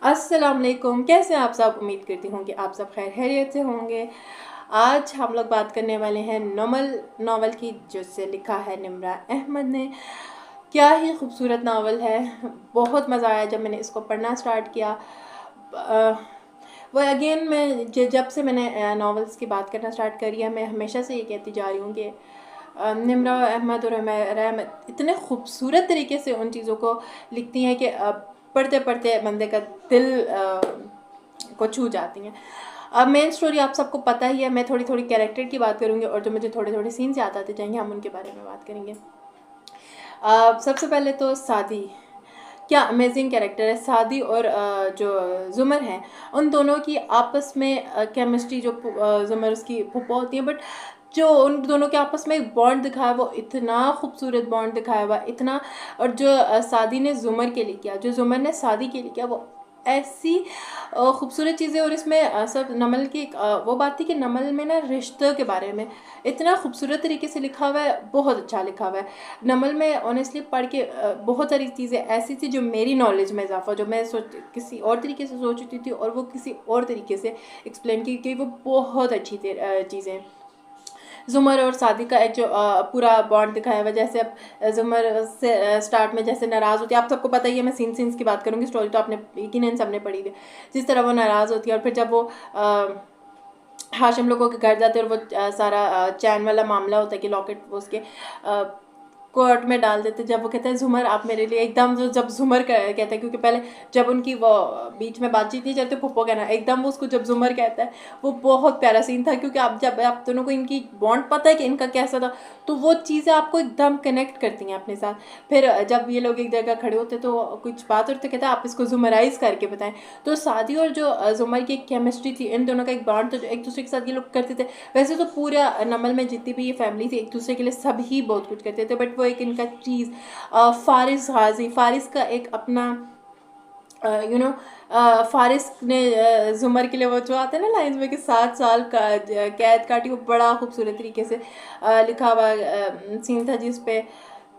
अस्सलाम वालेकुम। कैसे हैं आप सब? उम्मीद करती हूँ कि आप सब खैर खैरियत से होंगे। आज हम लोग बात करने वाले हैं नावल की, जिसे लिखा है निम्रा अहमद ने। क्या ही खूबसूरत नावल है। बहुत मज़ा आया जब मैंने इसको पढ़ना स्टार्ट किया। अ, वो अगेन मैं जब से मैंने नावल्स की बात करना स्टार्ट करी है, मैं हमेशा से ये कहती जा रही हूँ कि निम्रा अहमद और हुमैरा अहमद इतने खूबसूरत तरीके से उन चीज़ों को लिखती हैं कि पढ़ते पढ़ते बंदे का दिल को छू जाती हैं। अब मेन स्टोरी आप सबको पता ही है। मैं थोड़ी थोड़ी कैरेक्टर की बात करूँगी और जो मुझे थोड़े थोड़े सीन्स याद आते जाएंगे हम उनके बारे में बात करेंगे। सबसे पहले तो सादी, क्या अमेजिंग कैरेक्टर है। सादी और जो जुमर है, उन दोनों की आपस में केमिस्ट्री, जो जुमर उसकी फूफा होती है, बट जो उन दोनों के आपस में एक बॉन्ड दिखाया है, वो इतना खूबसूरत बॉन्ड दिखाया हुआ इतना। और जो सादी ने जुमर के लिए किया, जो जुमर ने सादी के लिए किया, वो ऐसी खूबसूरत चीज़ें। और इसमें सब नमल की वो बात थी कि नमल में ना रिश्तों के बारे में इतना खूबसूरत तरीके से लिखा हुआ है, बहुत अच्छा लिखा हुआ है। नमल में ऑनेस्टली पढ़ के बहुत सारी चीज़ें ऐसी थी जो मेरी नॉलेज में इजाफा, जो मैं किसी और तरीके से सोचती थी और वो किसी और तरीके से एक्सप्लेन की गई, वो बहुत अच्छी चीज़ें। जुमर और सादी का एक जो पूरा बॉन्ड दिखाया हुआ, जैसे अब जुमर से स्टार्ट में जैसे नाराज़ होती है, आप सबको पता ही है। मैं सीन्स की बात करूँगी, स्टोरी तो आपने यकीनन सबने पढ़ी हुई। जिस तरह वो नाराज़ होती है और फिर जब वो हाशिम लोगों के घर जाते हैं और वो सारा चैन वाला मामला होता है कि लॉकेट वो उसके कोर्ट में डाल देते। जब वो कहते हैं जुमर आप मेरे लिए एकदम, जो जब जुमर कहता है, क्योंकि पहले जब उनकी वो बीच में बातचीत नहीं चलती, फुप्पो कहना, एकदम वो उसको जब जुमर कहता है, वो बहुत प्यारा सीन था। क्योंकि आप जब आप दोनों को इनकी बॉन्ड पता है कि इनका कैसा था, तो वो चीज़ें आपको एकदम कनेक्ट करती हैं अपने साथ। फिर जब ये लोग एक जगह खड़े होते तो कुछ बात होती, कहता है आप इसको जुमराइज करके बताएं। तो सादी और जो जुमर की केमिस्ट्री थी, इन दोनों का एक बॉन्ड था जो एक दूसरे के साथ ये लोग करते थे। वैसे तो पूरा नमल में जितनी भी ये फैमिली थी, एक दूसरे के लिए सभी बहुत कुछ करते थे, बट वो एक इनका चीज़ फारिस गाजी, फारिस का एक अपना यू नो फारिस ने जुमर के लिए वो जो आते हैं ना लाइन्स में कि 7 साल का कैद काटी, वो बड़ा खूबसूरत तरीके से लिखा हुआ सीन था, जिस पे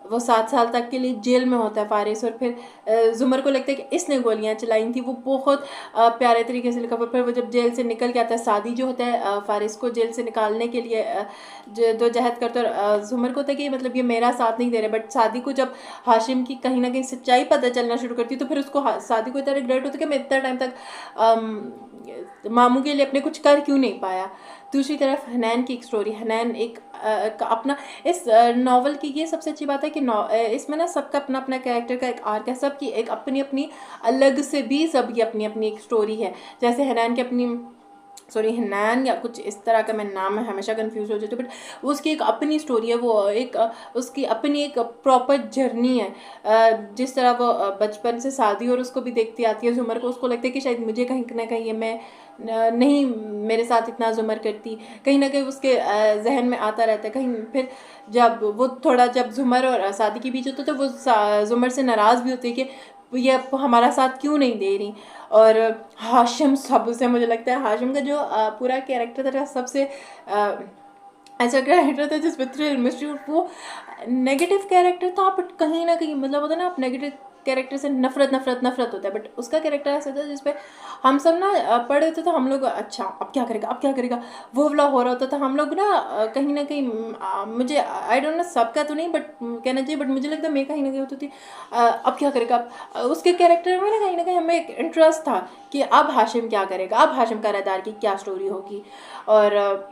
वो 7 साल तक के लिए जेल में होता है फारिस। और फिर जुमर को लगता है कि इसने गोलियां चलाई थी, वो बहुत प्यारे तरीके से लिखा हुआ। फिर वो जब जेल से निकल के आता है, सादी जो होता है फारिस को जेल से निकालने के लिए जो जहद करता है, और जुमर को होता है कि मतलब ये मेरा साथ नहीं दे रहे। बट सादी को जब हाशिम की कहीं ना कहीं सच्चाई पता चलना शुरू करती है, तो फिर उसको सादी को इतना रिग्रेट होता है कि मैं इतना टाइम तक मामू के लिए अपने कुछ कर क्यों नहीं पाया। दूसरी तरफ हनैन की एक स्टोरी, हनैन एक अपना इस नावल की ये सबसे अच्छी बात है कि इसमें ना सबका अपना अपना कैरेक्टर का एक आर्क है, सबकी एक अपनी अपनी अलग से भी सबकी अपनी अपनी एक स्टोरी है। जैसे हनैन की अपनी, सॉरी हनैन या कुछ इस तरह का मैं नाम है, हमेशा कंफ्यूज हो जाती हूँ, बट उसकी एक अपनी स्टोरी है। वो एक उसकी अपनी एक प्रॉपर जर्नी है। जिस तरह वो बचपन से शादी और उसको भी देखती आती है जुमर को, उसको लगता है कि शायद मुझे कहीं ना कहीं ये मैं नहीं, मेरे साथ इतना जुमर करती, कहीं ना कहीं उसके जहन में आता रहता है कहीं। फिर जब वो थोड़ा, जब जुमर और शादी के बीच होता है, तो वो जुमर से नाराज़ भी होती है कि ये हमारा साथ क्यों नहीं दे रही। और हाशिम सबसे, मुझे लगता है हाशिम का जो पूरा कैरेक्टर था, सबसे ऐसा कैरेक्टर था जिसमें थ्रिल मिस्ट्री, वो नेगेटिव कैरेक्टर था, बट कहीं ना कहीं मतलब होता है ना, आप नेगेटिव कैरेक्टर से नफरत नफरत नफरत होता है, बट उसका कैरेक्टर ऐसा था जिसपे हम सब ना पढ़ रहे थे, तो हम लोग अच्छा अब क्या करेगा अब क्या करेगा, वो वाला हो रहा होता था। हम लोग कहीं ना कहीं मुझे आई डोंट नो सबका तो नहीं, बट कहना चाहिए, बट मुझे लगता है मैं कहीं ना कहीं होती थी अब क्या करेगा। उसके कैरेक्टर में ना कहीं हमें एक इंटरेस्ट था कि अब हाशिम क्या करेगा, अब हाशिम करारदार की क्या स्टोरी होगी। और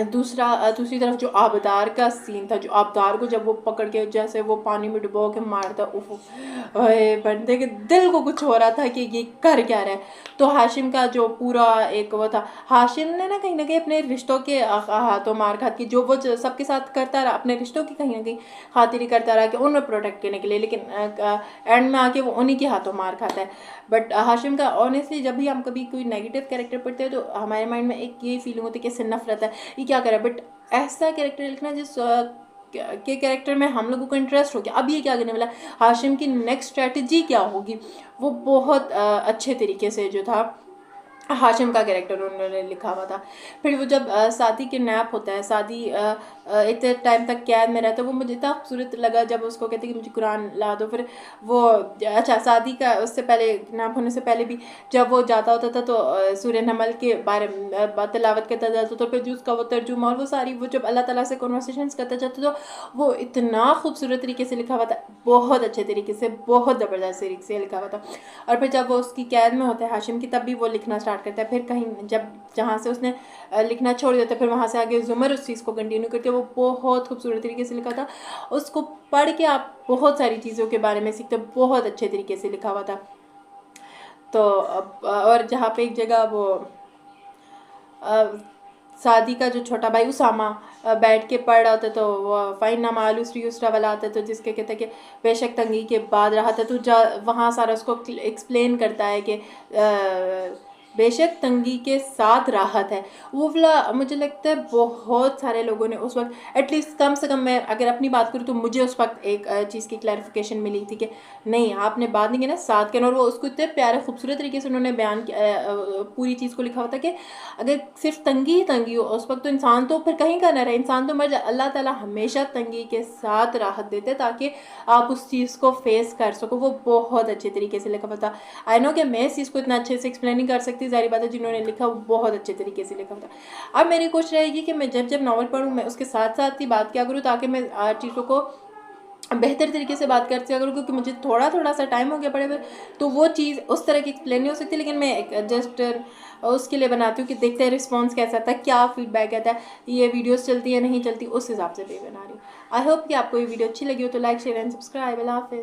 दूसरी तरफ जो आबदार का सीन था, जो आबदार को जब वो पकड़ के जैसे वो पानी में डुबो के मारता, उफ बंदे के दिल को कुछ हो रहा था कि ये कर क्या रहा है। तो हाशिम का जो पूरा एक वो था, हाशिम ने ना कहीं अपने रिश्तों के हाथों मार खाती, जो वो सबके साथ करता रहा, अपने रिश्तों की कहीं ना कहीं खातिरी करता रहा कि उन्हें प्रोटेक्ट करने के लिए, लेकिन एंड में आके वो उन्हीं के हाथों मार खाता है। बट हाशिम का ऑनेस्टली, जब भी हम कभी कोई नेगेटिव कैरेक्टर पढ़ते हैं, तो हमारे माइंड में एक ये फीलिंग होती है कि इससे नफरत है, ये क्या करे। बट ऐसा कैरेक्टर लिखना जिस के कैरेक्टर में हम लोगों को इंटरेस्ट हो गया, अब ये क्या करने वाला, हाशिम की नेक्स्ट स्ट्रेटजी क्या होगी, वो बहुत अच्छे तरीके से जो था हाशिम का कैरेक्टर उन्होंने लिखा हुआ था। फिर वो जब सादी किडनैप होता है, सादी इतने टाइम तक कैद में रहता है, वो मुझे इतना खूबसूरत लगा जब उसको कहते कि मुझे कुरान ला दो। फिर वो अच्छा सादी का उससे पहले किडनैप होने से पहले भी जब वो जाता होता था तो सूर्य नमल के बारे में तिलावत करता जाता तो फिर उसका वो तर्जुमा और वो सारी वो जब अल्लाह ताला से कन्वर्सेशंस करता जाता तो वो इतना खूबसूरत तरीके से लिखा हुआ था, बहुत अच्छे तरीके से, बहुत ज़बरदस्त तरीके से लिखा हुआ था। और फिर जब वो उसकी कैद में होता है हाशिम की, तब भी वो लिखना स्टार्ट करता है। फिर कहीं जब जहाँ से उसने लिखना छोड़ दिया तो फिर वहाँ से आगे ज़ुमर उस चीज़ को कंटिन्यू करती है। वो बहुत खूबसूरत तरीके से लिखा था, उसको पढ़ के आप बहुत सारी चीज़ों के बारे में सीखते, बहुत अच्छे तरीके से लिखा हुआ था। तो और जहाँ पे एक जगह वो सादी का जो छोटा भाई उसामा बैठ के पढ़ रहा था तो वो फ़ाइन नामा आलूसरी उसरा वाला आता तो जिसके कहते हैं कि बेशक तंगी के बाद रहा था तो वहाँ सारा उसको एक्सप्लेन करता है कि बेशक तंगी के साथ राहत है। वो वाला मुझे लगता है बहुत सारे लोगों ने उस वक्त एटलीस्ट कम से कम, मैं अगर अपनी बात करूँ तो मुझे उस वक्त एक चीज़ की क्लैरिफिकेशन मिली थी कि नहीं आपने बात नहीं की ना साथ के, और वो उसको इतने प्यारे खूबसूरत तरीके से उन्होंने बयान किया, पूरी चीज़ को लिखा हुआ था कि अगर सिर्फ तंगी ही तंगी हो उस वक्त तो इंसान तो फिर कहीं का ना रहे, इंसान तो मर जाए। अल्लाह ताला हमेशा तंगी के साथ राहत देते ताकि आप उस चीज़ को फेस कर सको। वो बहुत अच्छे तरीके से लिखा हुआ था। आई नो कि मैं इस चीज़ को इतना अच्छे से एक्सप्लेन नहीं कर सकती, ज़ाहिर बात है जिन्होंने लिखा वो बहुत अच्छे तरीके से लिखा हुआ था। अब मेरी कोशिश रहेगी कि मैं जब जब नावल पढ़ूँ मैं उसके साथ साथ ही बात किया करूँ ताकि मैं चीज़ों को बेहतर तरीके से बात कर सका करूँ, क्योंकि मुझे थोड़ा थोड़ा सा टाइम हो गया पड़े हुए तो वो चीज़ उस तरह की एक्सप्लेन नहीं हो सकती। लेकिन मैं जस्ट उसके लिए बनाती हूँ कि देखते हैं रिस्पॉन्स कैसा आता है, क्या फीडबैक आता है, ये वीडियोस चलती है नहीं चलती, उस हिसाब से भी बना रही हूँ। आई होप कि आपको ये वीडियो अच्छी लगी हो तो लाइक शेयर एंड सब्सक्राइब। अल्लाह हाफिज़।